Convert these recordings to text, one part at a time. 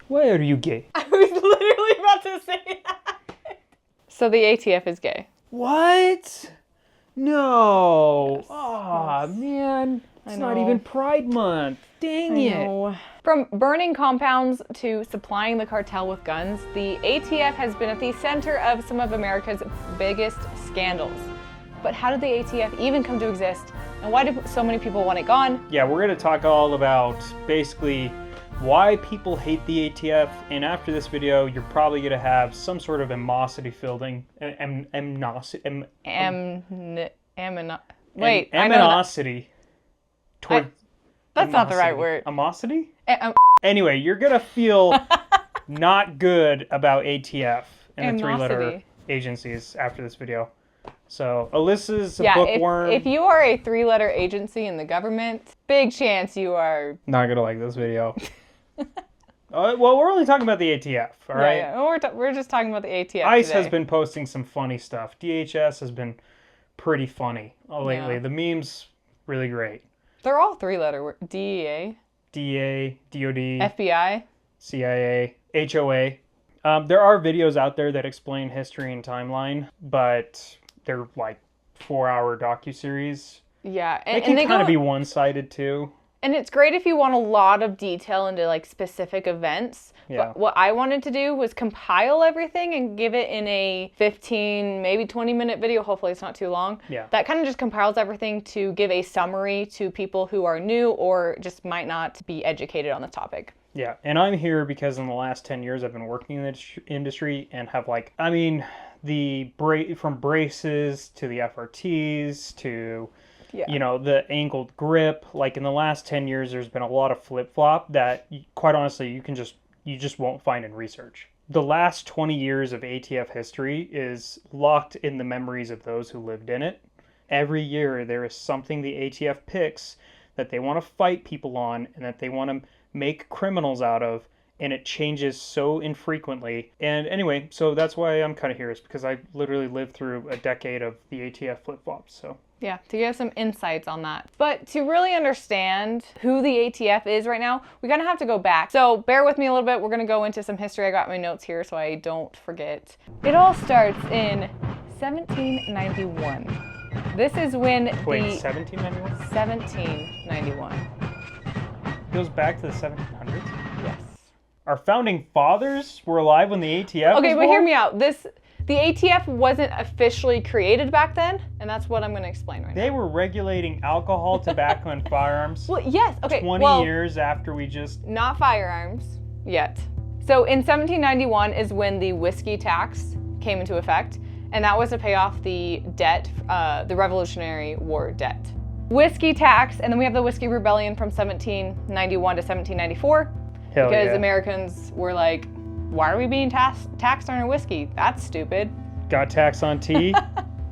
Why are you gay? I was literally about to say that. So the ATF is gay. What? No. Yes. Aw, Yes. man. It's I not know. even Pride Month. Dang it. From burning compounds to supplying the cartel with guns, the ATF has been at the center of some of America's biggest scandals. But how did the ATF even come to exist? And why do so many people want it gone? Yeah, we're going to talk all about basically why people hate the ATF. And after this video, you're probably going to have some sort of animosity feeling. Animosity. That's not the right word. Animosity? Anyway, you're going to feel not good about ATF and the three-letter agencies after this video. So, Alyssa's a bookworm. If you are a three-letter agency in the government, big chance you are not going to like this video. Well, we're only talking about the ATF, all right? Yeah. We're just talking about the ATF ICE today. has been posting some funny stuff. DHS has been pretty funny lately. Yeah. The memes, really great. They're all three-letter words. DEA. DEA, DOD. FBI. CIA. HOA. There are videos out there that explain history and timeline, but they're like 4-hour docuseries. Yeah. And they can kind of be one-sided too. And it's great if you want a lot of detail into like specific events. Yeah. But what I wanted to do was compile everything and give it in a 15, maybe 20-minute video. Hopefully it's not too long. Yeah. That kind of just compiles everything to give a summary to people who are new or just might not be educated on this topic. Yeah, and I'm here because in the last 10 years I've been working in the industry and have from braces to the FRTs to... Yeah. You know, the angled grip. Like in the last 10 years, there's been a lot of flip-flop that, quite honestly, you just won't find in research. The last 20 years of ATF history is locked in the memories of those who lived in it. Every year, there is something the ATF picks that they want to fight people on and that they want to make criminals out of, and it changes so infrequently. And anyway, so that's why I'm kind of here, is because I literally lived through a decade of the ATF flip-flops, so... Yeah, to give some insights on that. But to really understand who the ATF is right now, we kind of have to go back. So bear with me a little bit. We're going to go into some history. I got my notes here so I don't forget. It all starts in 1791. This is when 1791? 1791. Goes back to the 1700s? Yes. Our founding fathers were alive when the ATF was but born? hear me out. The ATF wasn't officially created back then, and that's what I'm going to explain right now. They were regulating alcohol, tobacco, and firearms. Well, yes. Okay. 20 years after we just... Not firearms yet. So in 1791 is when the whiskey tax came into effect, and that was to pay off the debt, the Revolutionary War debt. Whiskey tax, and then we have the Whiskey Rebellion from 1791 to 1794. Because Americans were like, why are we being taxed on our whiskey? That's stupid. Got taxed on tea.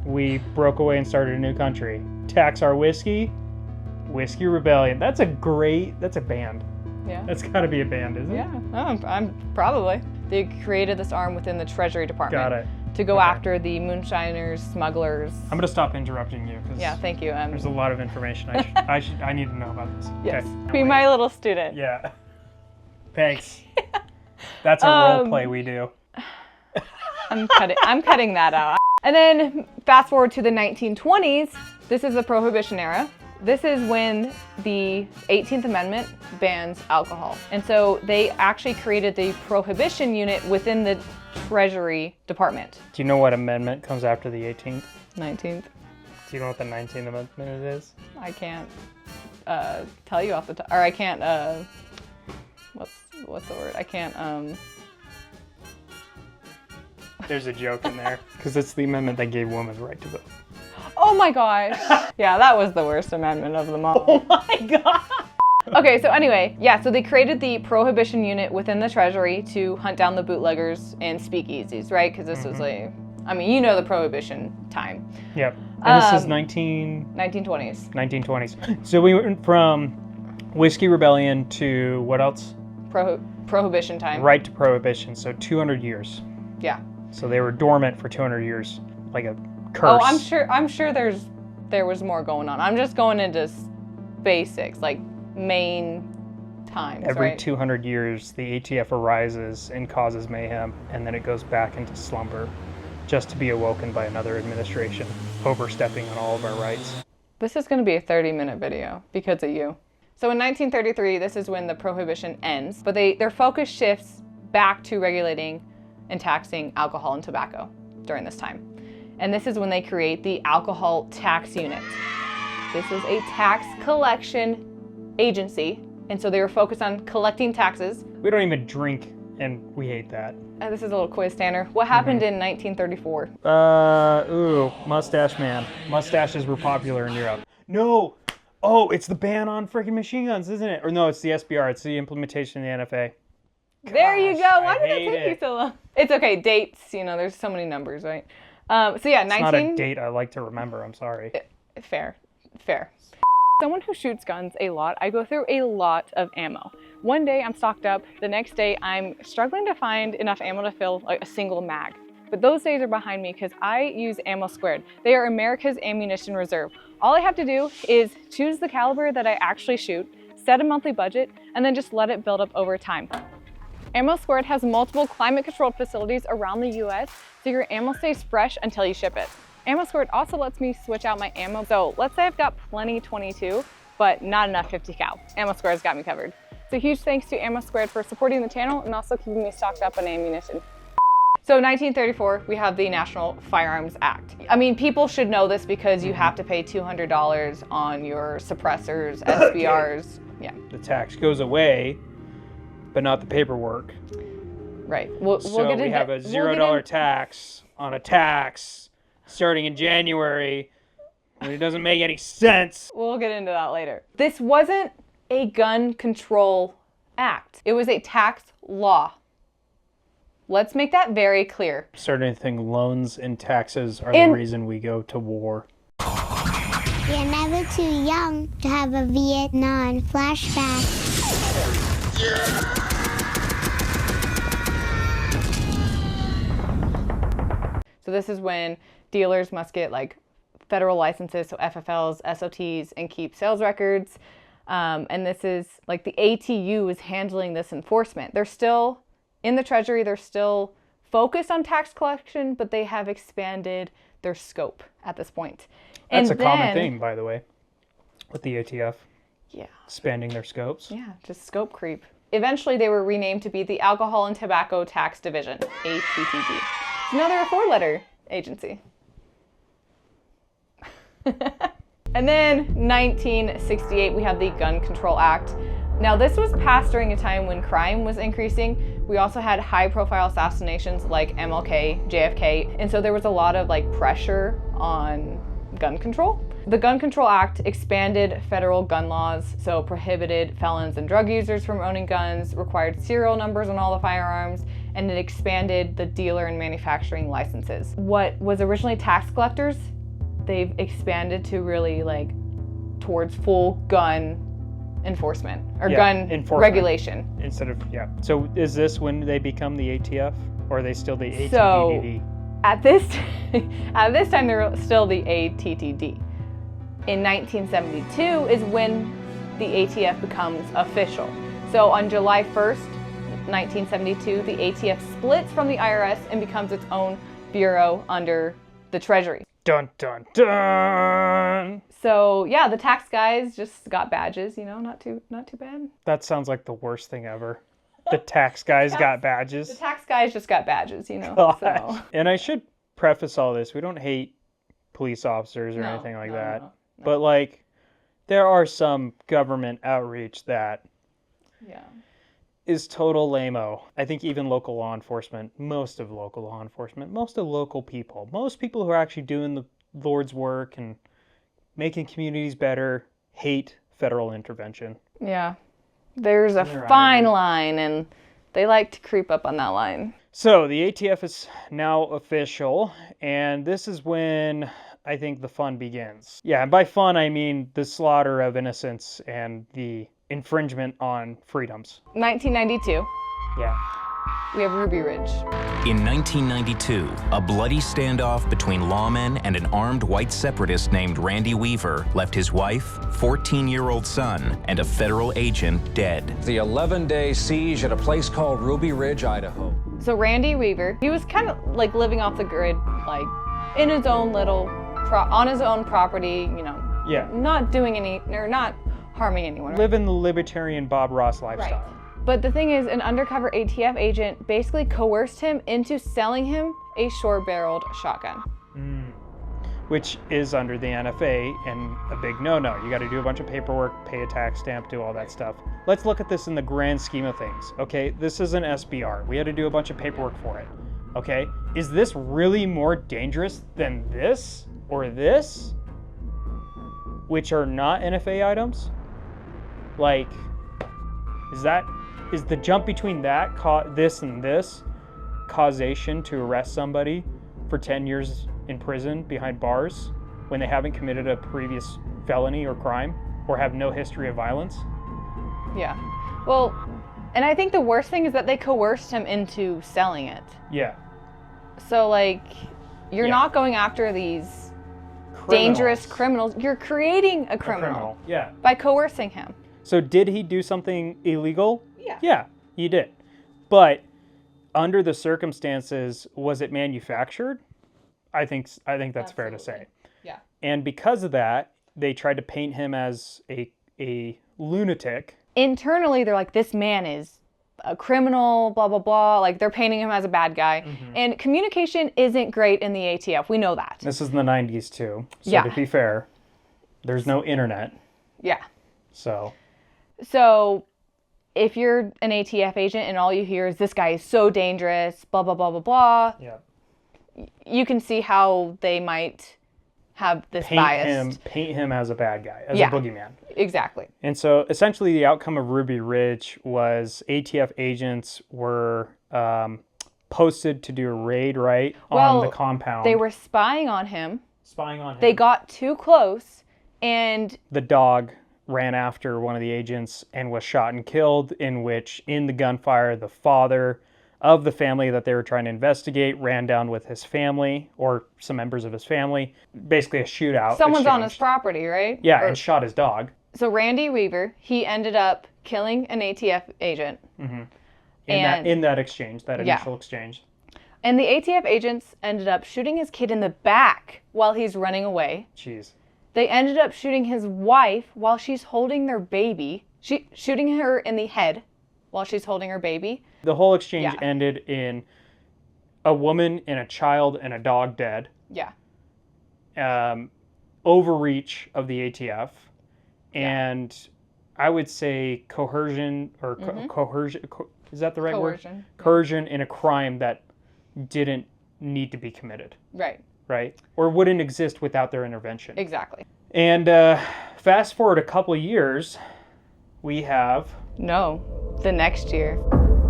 We broke away and started a new country. Tax our whiskey. Whiskey Rebellion. That's a band. Yeah. That's got to be a band, isn't it? Yeah. I'm probably. They created this arm within the Treasury Department. Got it. To go after the moonshiners, smugglers. I'm going to stop interrupting you. Yeah, thank you. There's a lot of information I need to know about this. Yes. Okay. Be my little student. Yeah. Thanks. That's a role play we do. I'm cutting that out. And then fast forward to the 1920s. This is the Prohibition era. This is when the 18th Amendment bans alcohol. And so they actually created the Prohibition unit within the Treasury Department. Do you know what amendment comes after the 18th? 19th. Do you know what the 19th Amendment is? I can't tell you off the top, or I can't, what's the word? I can't, There's a joke in there, because it's the amendment that gave women the right to vote. Oh my gosh. Yeah, that was the worst amendment of them all. Oh my god. Okay, so anyway, yeah, so they created the Prohibition unit within the Treasury to hunt down the bootleggers and speakeasies, right? Because this was the Prohibition time. Yep. And this is 1920s. 1920s. So we went from Whiskey Rebellion to what else? Prohibition time. Right to Prohibition, so 200 years. Yeah. So they were dormant for 200 years, like a curse. Oh, I'm sure there was more going on. I'm just going into basics, like main times, Every right? 200 years, the ATF arises and causes mayhem, and then it goes back into slumber, just to be awoken by another administration, overstepping on all of our rights. This is going to be a 30-minute video because of you. So in 1933, this is when the Prohibition ends, but their focus shifts back to regulating and taxing alcohol and tobacco during this time. And this is when they create the Alcohol Tax Unit. This is a tax collection agency, and so they were focused on collecting taxes. We don't even drink, and we hate that. This is a little quiz, Tanner. What happened in 1934? Mustache man. Mustaches were popular in Europe. No! Oh, it's the ban on freaking machine guns, isn't it? Or no, it's the SBR. It's the implementation of the NFA. There you go. Why did it it take you so long? It's okay. Dates, there's so many numbers, right? So yeah, it's not a date I like to remember. I'm sorry. Fair. Someone who shoots guns a lot, I go through a lot of ammo. One day I'm stocked up, the next day I'm struggling to find enough ammo to fill like a single mag. But those days are behind me because I use Ammo Squared. They are America's ammunition reserve. All I have to do is choose the caliber that I actually shoot, set a monthly budget, and then just let it build up over time. Ammo Squared has multiple climate-controlled facilities around the US, so your ammo stays fresh until you ship it. Ammo Squared also lets me switch out my ammo. So let's say I've got plenty 22, but not enough 50 cal. Ammo Squared's got me covered. So huge thanks to Ammo Squared for supporting the channel and also keeping me stocked up on ammunition. So 1934, we have the National Firearms Act. I mean, people should know this because you have to pay $200 on your suppressors, SBRs. Yeah. The tax goes away, but not the paperwork. Right. We'll get we have a $0 tax on a tax starting in January, and it doesn't make any sense. We'll get into that later. This wasn't a gun control act. It was a tax law. Let's make that very clear. Certain things, loans and taxes are the reason we go to war. You're never too young to have a Vietnam flashback. So this is when dealers must get like federal licenses, so FFLs, SOTs, and keep sales records. And this is like the ATU is handling this enforcement. They're still in the Treasury, they're still focused on tax collection, but they have expanded their scope at this point. That's a common thing, by the way, with the ATF. Yeah. Expanding their scopes. Yeah, just scope creep. Eventually, they were renamed to be the Alcohol and Tobacco Tax Division, ATTD. It's another four-letter agency. And then 1968, we have the Gun Control Act. Now, this was passed during a time when crime was increasing. We also had high-profile assassinations like MLK, JFK, and so there was a lot of like pressure on gun control. The Gun Control Act expanded federal gun laws, so prohibited felons and drug users from owning guns, required serial numbers on all the firearms, and it expanded the dealer and manufacturing licenses. What was originally tax collectors, they've expanded to really like towards full gun enforcement or gun regulation. Instead of, So is this when they become the ATF, or are they still the ATTD? So at this time, they're still the ATTD. In 1972 is when the ATF becomes official. So on July 1st, 1972, the ATF splits from the IRS and becomes its own bureau under the Treasury. Dun, dun, dun! So yeah, the tax guys just got badges, not too bad. That sounds like the worst thing ever. The tax guys got badges. The tax guys just got badges, Gosh. So. And I should preface all this. We don't hate police officers or anything like that. No. But like, there are some government outreach that is total lame-o. I think even local law enforcement, most of local people, most people who are actually doing the Lord's work and making communities better hate federal intervention. Yeah. There's a fine line, and they like to creep up on that line. So the ATF is now official, and this is when I think the fun begins. Yeah, and by fun I mean the slaughter of innocents and the infringement on freedoms. 1992. Yeah. We have Ruby Ridge. In 1992, a bloody standoff between lawmen and an armed white separatist named Randy Weaver left his wife, 14-year-old son, and a federal agent dead. The 11-day siege at a place called Ruby Ridge, Idaho. So Randy Weaver, he was kind of like living off the grid, like in his own little, on his own property, you know, Yeah. not doing any, or not harming anyone. Right? Living the libertarian Bob Ross lifestyle. Right. But the thing is, an undercover ATF agent basically coerced him into selling him a short-barreled shotgun. Which is under the NFA and a big no-no. You got to do a bunch of paperwork, pay a tax stamp, do all that stuff. Let's look at this in the grand scheme of things, okay? This is an SBR. We had to do a bunch of paperwork for it, okay? Is this really more dangerous than this or this, which are not NFA items? Like, is the jump between that, this and this, causation to arrest somebody for 10 years in prison behind bars when they haven't committed a previous felony or crime or have no history of violence? Yeah. Well, and I think the worst thing is that they coerced him into selling it. Yeah. So, like, you're not going after these dangerous criminals. You're creating a criminal. Yeah. By coercing him. So did he do something illegal? Yeah. Yeah, he did. But under the circumstances, was it manufactured? I think that's fair to say. Yeah. And because of that, they tried to paint him as a lunatic. Internally, they're like, this man is a criminal, blah, blah, blah. Like, they're painting him as a bad guy. Mm-hmm. And communication isn't great in the ATF. We know that. This is in the 90s, too. So to be fair, there's no internet. Yeah. So if you're an ATF agent and all you hear is this guy is so dangerous, blah, blah, blah, blah, blah. Yeah. You can see how they might have this bias. Paint him as a bad guy, as a boogeyman. Exactly. And so essentially the outcome of Ruby Ridge was ATF agents were posted to do a raid, on the compound. They were spying on him. They got too close, and the dog ran after one of the agents and was shot and killed, in which, in the gunfire, the father of the family that they were trying to investigate ran down with his family, or some members of his family. Basically a shootout. Someone's on his property, right? Yeah, and shot his dog. So Randy Weaver, he ended up killing an ATF agent. Mm-hmm. In that exchange, that initial exchange. And the ATF agents ended up shooting his kid in the back while he's running away. Jeez. They ended up shooting his wife while she's holding their baby. Shooting her in the head while she's holding her baby. The whole exchange ended in a woman and a child and a dog dead. Yeah. Overreach of the ATF. And I would say coercion, or coercion, is that the right word? Coercion in a crime that didn't need to be committed. Right? Or wouldn't exist without their intervention. Exactly. And fast forward a couple of years, we have... No, the next year.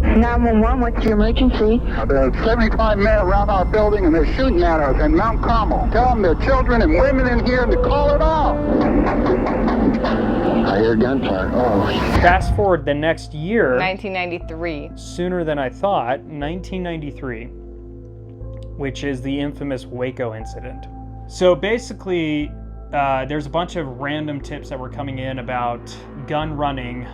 911, what's your emergency? There are 75 men around our building and they're shooting at us in Mount Carmel. Tell them there are children and women in here to call it off. I hear gunfire. Oh. Fast forward the next year. 1993. Sooner than I thought, 1993. Which is the infamous Waco incident. So basically, there's a bunch of random tips that were coming in about gun running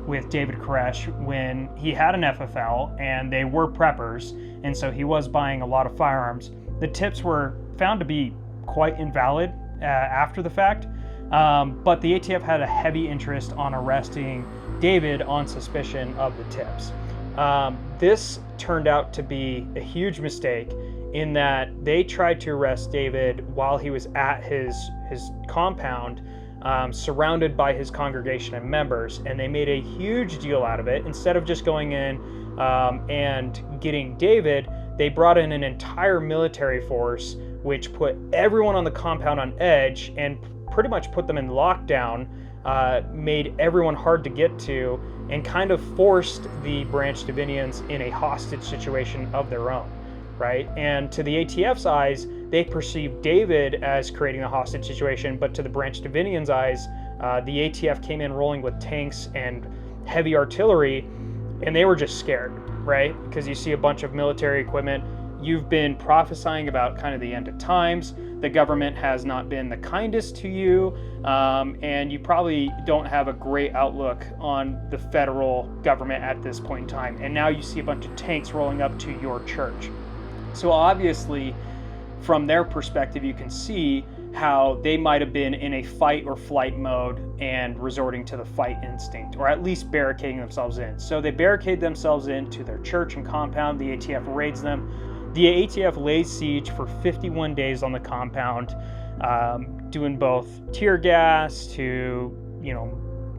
with David Koresh when he had an FFL and they were preppers, and so he was buying a lot of firearms. The tips were found to be quite invalid after the fact, but the ATF had a heavy interest on arresting David on suspicion of the tips. This turned out to be a huge mistake in that they tried to arrest David while he was at his compound, surrounded by his congregation and members, and they made a huge deal out of it. Instead of just going in and getting David, they brought in an entire military force, which put everyone on the compound on edge and pretty much put them in lockdown, made everyone hard to get to, and kind of forced the Branch Davidians in a hostage situation of their own. Right? And to the ATF's eyes, they perceived David as creating a hostage situation, but to the Branch Davidians' eyes, the ATF came in rolling with tanks and heavy artillery, and they were just scared. right? Because you see a bunch of military equipment. You've been prophesying about kind of the end of times. The government has not been the kindest to you, and you probably don't have a great outlook on the federal government at this point in time. And now you see a bunch of tanks rolling up to your church. So obviously, from their perspective, you can see how they might have been in a fight or flight mode and resorting to the fight instinct, or at least barricading themselves in. So they barricade themselves into their church and compound. The ATF raids them. The ATF lays siege for 51 days on the compound, doing both tear gas to,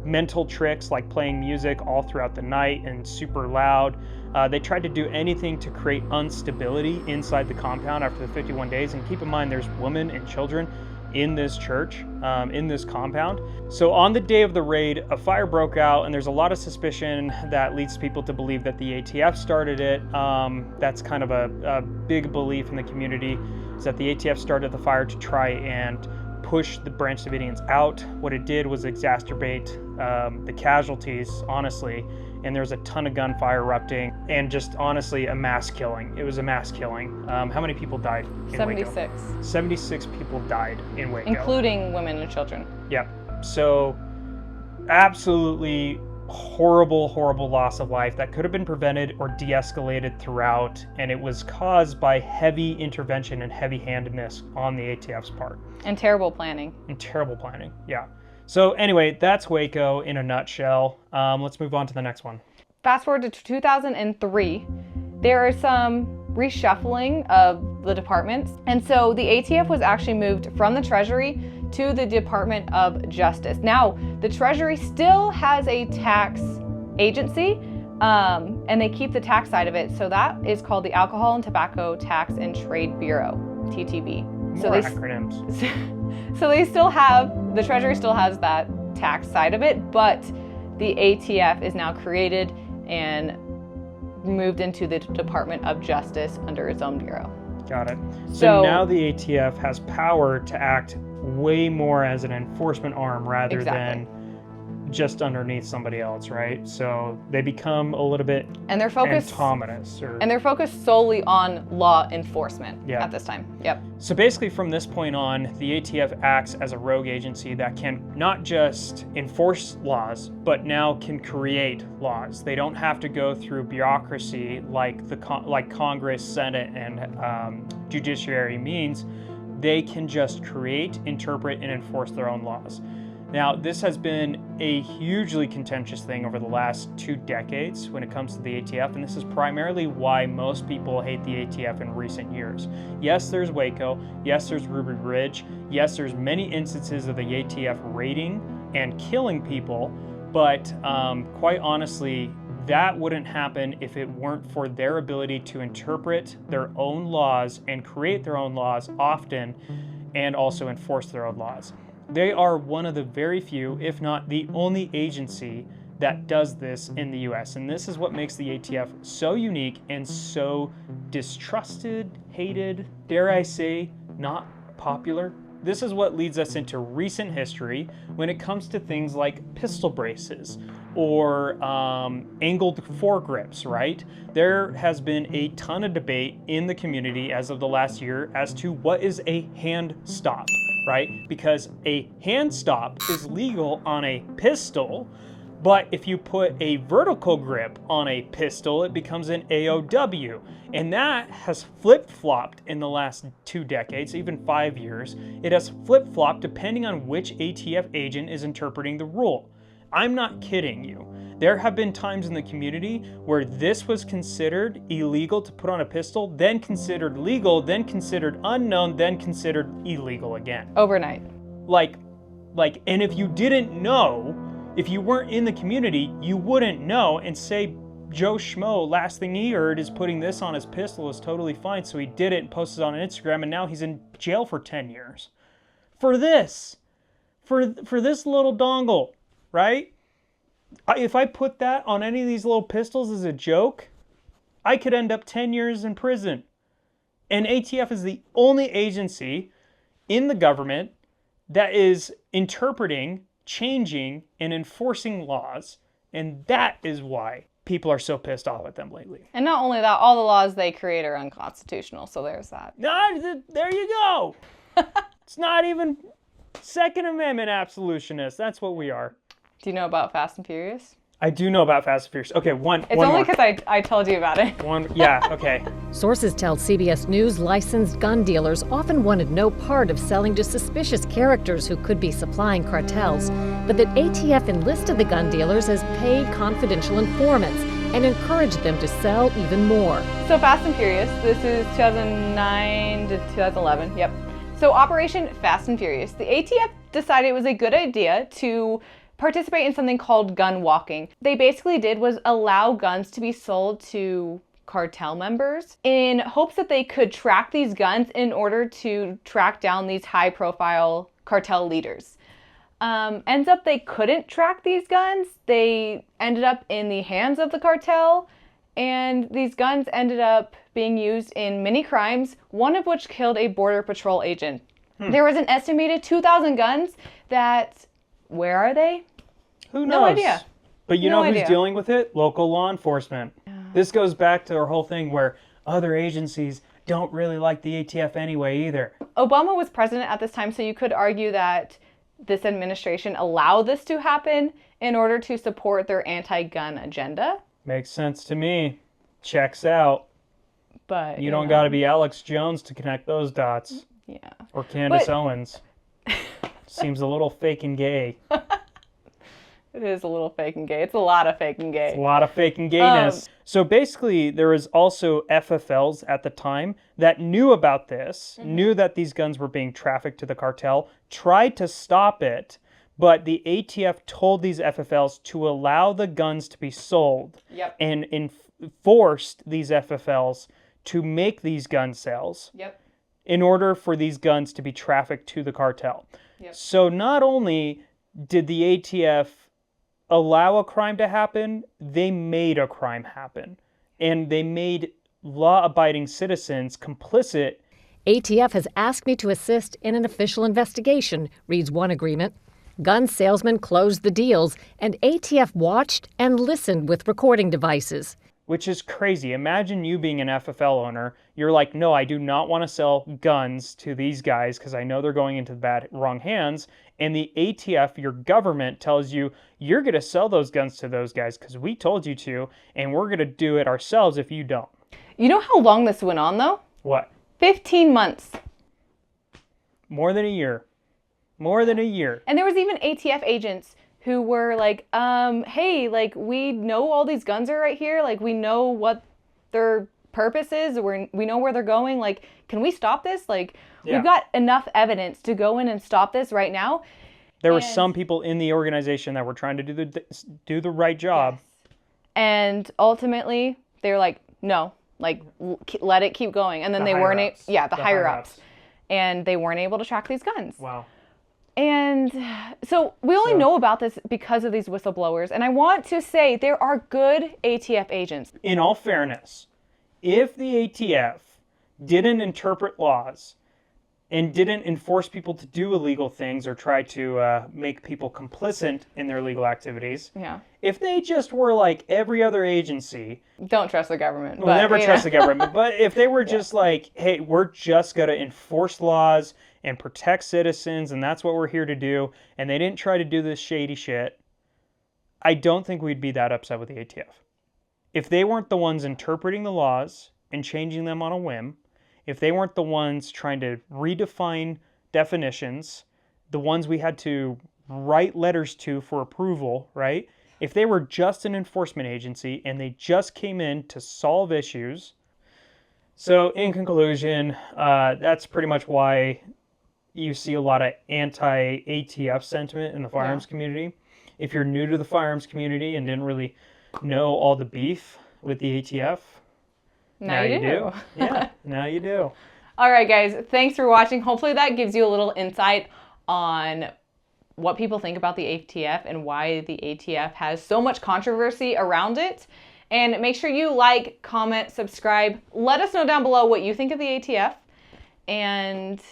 mental tricks like playing music all throughout the night and super loud. They tried to do anything to create instability inside the compound after the 51 days. And keep in mind, there's women and children in this church, in this compound. So on the day of the raid, a fire broke out, and there's a lot of suspicion that leads people to believe that the ATF started it. That's kind of a big belief in the community, is that the ATF started the fire to try and push the Branch Davidians out. What it did was exacerbate the casualties, honestly, and there's a ton of gunfire erupting, and just honestly a mass killing. It was a mass killing. How many people died in 76. Waco? 76 people died in Waco. Including women and children. Yep. So absolutely horrible, horrible loss of life that could have been prevented or de-escalated throughout, and it was caused by heavy intervention and heavy-handedness on the ATF's part. And terrible planning. Yeah. So anyway, that's Waco in a nutshell. Let's move on to the next one. Fast forward to 2003, there is some reshuffling of the departments. And so the ATF was actually moved from the Treasury to the Department of Justice. Now, the Treasury still has a tax agency, and they keep the tax side of it. So that is called the Alcohol and Tobacco Tax and Trade Bureau, TTB. More acronyms. So they still have, the Treasury still has that tax side of it, but the ATF is now created and moved into the Department of Justice under its own bureau. Got it. So now the ATF has power to act way more as an enforcement arm rather than just underneath somebody else, right? So they become a little bit autonomous. And they're focused solely on law enforcement at this time. Yep. So basically from this point on, the ATF acts as a rogue agency that can not just enforce laws, but now can create laws. They don't have to go through bureaucracy like Congress, Senate, and judiciary means. They can just create, interpret, and enforce their own laws. Now, this has been a hugely contentious thing over the last 2 decades when it comes to the ATF, and this is primarily why most people hate the ATF in recent years. Yes, there's Waco. Yes, there's Ruby Ridge. Yes, there's many instances of the ATF raiding and killing people, but quite honestly, that wouldn't happen if it weren't for their ability to interpret their own laws and create their own laws often, and also enforce their own laws. They are one of the very few, if not the only agency that does this in the US. And this is what makes the ATF so unique and so distrusted, hated, dare I say, not popular. This is what leads us into recent history when it comes to things like pistol braces or angled foregrips, right? There has been a ton of debate in the community as of the last year as to what is a hand stop, right? Because a hand stop is legal on a pistol, but if you put a vertical grip on a pistol, it becomes an AOW. And that has flip-flopped in the last 2 decades, even 5 years. It has flip-flopped depending on which ATF agent is interpreting the rule. I'm not kidding you. There have been times in the community where this was considered illegal to put on a pistol, then considered legal, then considered unknown, then considered illegal again. Overnight. And if you didn't know, if you weren't in the community, you wouldn't know, and say Joe Schmo, last thing he heard is putting this on his pistol is totally fine, so he did it and posted it on Instagram, and now he's in jail for 10 years. For this. For this little dongle, right? If I put that on any of these little pistols as a joke, I could end up 10 years in prison. And ATF is the only agency in the government that is interpreting, changing, and enforcing laws. And that is why people are so pissed off at them lately. And not only that, all the laws they create are unconstitutional, so there's that. There you go. It's not even Second Amendment absolutionists. That's what we are. Do you know about Fast and Furious? I do know about Fast and Furious. Okay, It's only because I told you about it. Okay. Sources tell CBS News licensed gun dealers often wanted no part of selling to suspicious characters who could be supplying cartels, but that ATF enlisted the gun dealers as paid confidential informants and encouraged them to sell even more. So Fast and Furious, this is 2009 to 2011, yep. So Operation Fast and Furious, the ATF decided it was a good idea to participate in something called gun walking. They basically did was allow guns to be sold to cartel members in hopes that they could track these guns in order to track down these high-profile cartel leaders. Ends up they couldn't track these guns. They ended up in the hands of the cartel, and these guns ended up being used in many crimes, one of which killed a Border Patrol agent. There was an estimated 2,000 guns that... Where are they? Who knows? No idea. But you know who's dealing with it? Local law enforcement. This goes back to our whole thing where other agencies don't really like the ATF anyway either. Obama was president at this time, so you could argue that this administration allowed this to happen in order to support their anti-gun agenda. Makes sense to me. Checks out. But you don't got to be Alex Jones to connect those dots. Yeah. Or Candace Owens. Seems a little fake and gay. It is a little fake and gay. It's a lot of fake and gay. It's a lot of fake and gayness. So basically, there was also FFLs at the time that knew about this, knew that these guns were being trafficked to the cartel, tried to stop it, but the ATF told these FFLs to allow the guns to be sold. Yep. And enforced these FFLs to make these gun sales. Yep. In order for these guns to be trafficked to the cartel. Yep. So not only did the ATF allow a crime to happen, they made a crime happen. And they made law-abiding citizens complicit. ATF has asked me to assist in an official investigation, reads one agreement. Gun salesmen closed the deals, and ATF watched and listened with recording devices. Which is crazy. Imagine you being an FFL owner. You're like, no, I do not want to sell guns to these guys because I know they're going into the wrong hands. And the ATF, your government, tells you, you're going to sell those guns to those guys because we told you to, and we're going to do it ourselves if you don't. You know how long this went on, though? What? 15 months. More than a year. More than a year. And there was even ATF agents who were like, hey, like, we know all these guns are right here. Like, we know what their purpose is. We know where they're going. Like, can we stop this? Like, we've got enough evidence to go in and stop this right now. There were some people in the organization that were trying to do the right job. Yes. And ultimately, they were like, no, like, let it keep going. And then they weren't, the higher-ups. And they weren't able to track these guns. Wow. And so we only know about this because of these whistleblowers. And I want to say there are good ATF agents. In all fairness, if the ATF didn't interpret laws and didn't enforce people to do illegal things or try to make people complicit in their illegal activities, if they just were like every other agency... Don't trust the government. We'll never trust the government. But if they were just like, hey, we're just going to enforce laws and protect citizens, and that's what we're here to do, and they didn't try to do this shady shit, I don't think we'd be that upset with the ATF. If they weren't the ones interpreting the laws and changing them on a whim, if they weren't the ones trying to redefine definitions, the ones we had to write letters to for approval, right? If they were just an enforcement agency and they just came in to solve issues. So in conclusion, that's pretty much why you see a lot of anti-ATF sentiment in the firearms community. If you're new to the firearms community and didn't really know all the beef with the ATF, now you do. Yeah, now you do. All right, guys, thanks for watching. Hopefully that gives you a little insight on what people think about the ATF and why the ATF has so much controversy around it. And make sure you like, comment, subscribe. Let us know down below what you think of the ATF. And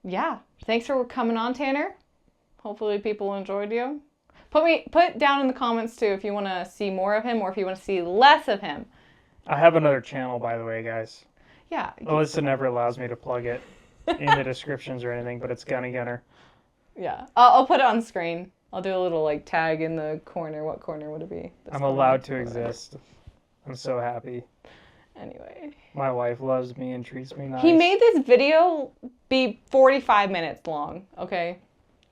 yeah, thanks for coming on, Tanner. Hopefully people enjoyed you. Put down in the comments too if you want to see more of him or if you want to see less of him. I have another channel, by the way, guys. Yeah. Alyssa never allows me to plug it in the descriptions or anything, but it's Gunny Gunner. Yeah. I'll put it on screen. I'll do a little like tag in the corner. What corner would it be? I'm allowed to exist. I'm so happy. Anyway. My wife loves me and treats me nice. He made this video be 45 minutes long, okay?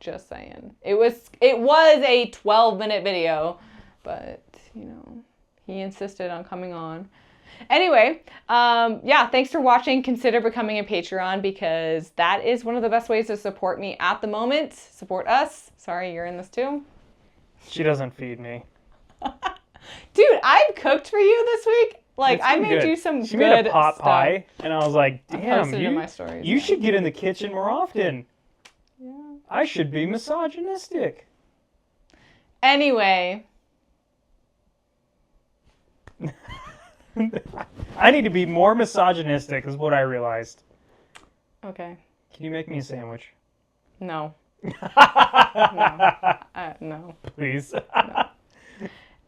Just saying. It was a 12-minute video, but, you know, he insisted on coming on. Anyway, yeah, thanks for watching. Consider becoming a Patreon because that is one of the best ways to support me at the moment. Support us. Sorry, you're in this too. She doesn't feed me. Dude, I've cooked for you this week. Like, I made you some good stuff. She made a pot pie, and I was like, damn, you should get in the kitchen more often. Yeah. I should be misogynistic. Anyway. I need to be more misogynistic, is what I realized. Okay. Can you make me a sandwich? No. No. Please. No.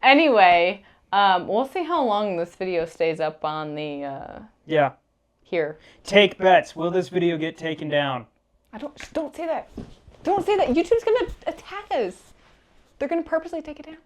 Anyway, we'll see how long this video stays up on the, yeah. Here. Take bets. Will this video get taken down? Don't say that. Don't say that. YouTube's gonna attack us. They're gonna purposely take it down.